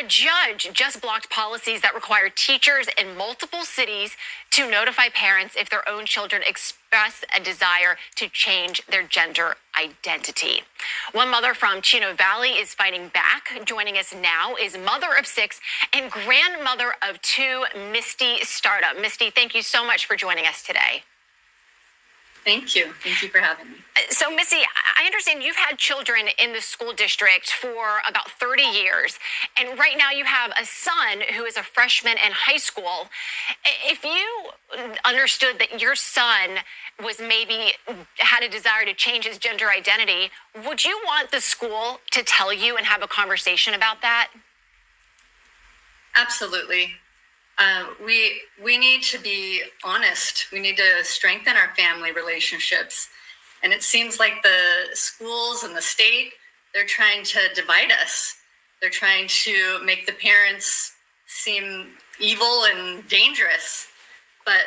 A judge just blocked policies that require teachers in multiple cities to notify parents if their own children express a desire to change their gender identity. One mother from Chino Valley is fighting back. Joining us now is mother of 6 and grandmother of 2, Misty Startup. Misty, thank you so much for joining us today. Thank you. Thank you for having me. So, Missy, I understand you've had children in the school district for about 30 years, and right now you have a son who is a freshman in high school. If you understood that your son was maybe had a desire to change his gender identity, would you want the school to tell you and have a conversation about that? Absolutely. We need to be honest. We need to strengthen our family relationships. And it seems like the schools and the state, they're trying to divide us. They're trying to make the parents seem evil and dangerous. But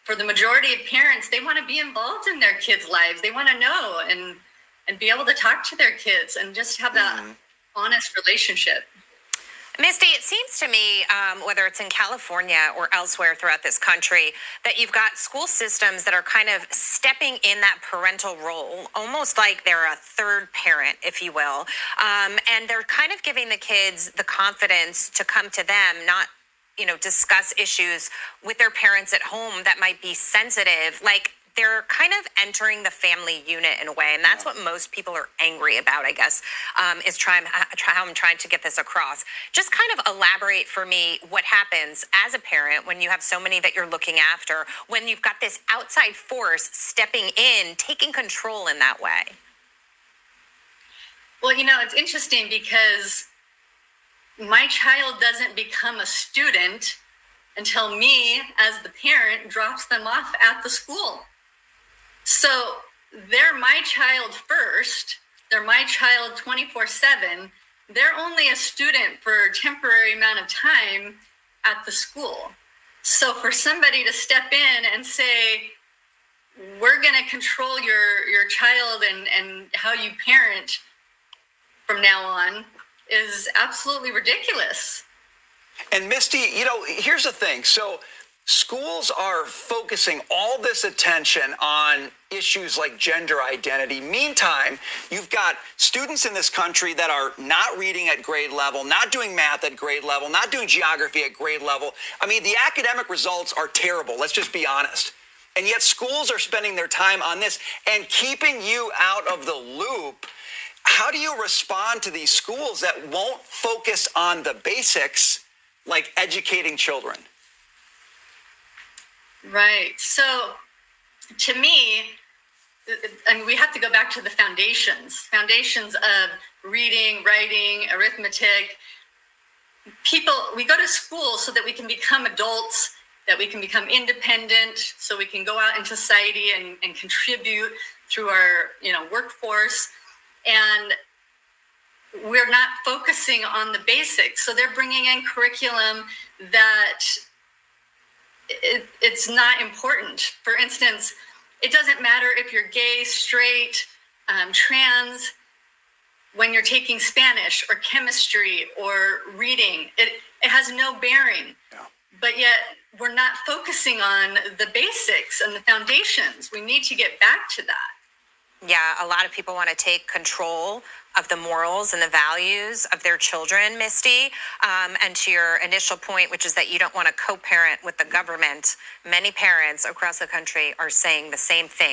for the majority of parents, they want to be involved in their kids' lives. They want to know and be able to talk to their kids and just have that honest relationship. Misty, it seems to me, whether it's in California or elsewhere throughout this country, that you've got school systems that are kind of stepping in that parental role, almost like they're a third parent, if you will. And they're kind of giving the kids the confidence to come to them, not, discuss issues with their parents at home that might be sensitive. Like, they're kind of entering the family unit in a way, and that's what most people are angry about, I guess, is how I'm trying to get this across. Just kind of elaborate for me what happens as a parent when you have so many that you're looking after, when you've got this outside force stepping in, taking control in that way. Well, it's interesting because my child doesn't become a student until me, as the parent, drops them off at the school. So they're my child first. They're my child 24/7. They're only a student for a temporary amount of time at the school. So for somebody to step in and say, we're going to control your child and how you parent from now on is absolutely ridiculous. And Misty, here's the thing. So schools are focusing all this attention on issues like gender identity. Meantime, you've got students in this country that are not reading at grade level, not doing math at grade level, not doing geography at grade level. I mean, the academic results are terrible. Let's just be honest. And yet schools are spending their time on this and keeping you out of the loop. How do you respond to these schools that won't focus on the basics, like educating children? Right. So to me, we have to go back to the foundations of reading, writing, arithmetic. We go to school so that we can become adults, that we can become independent, so we can go out in society and contribute through our, workforce. And we're not focusing on the basics. So they're bringing in curriculum that it's not important. For instance, it doesn't matter if you're gay, straight, trans, when you're taking Spanish or chemistry or reading, it has no bearing. Yeah. But yet we're not focusing on the basics and the foundations. We need to get back to that. Yeah, a lot of people want to take control of the morals and the values of their children, Misty. And to your initial point, which is that you don't want to co-parent with the government, many parents across the country are saying the same thing.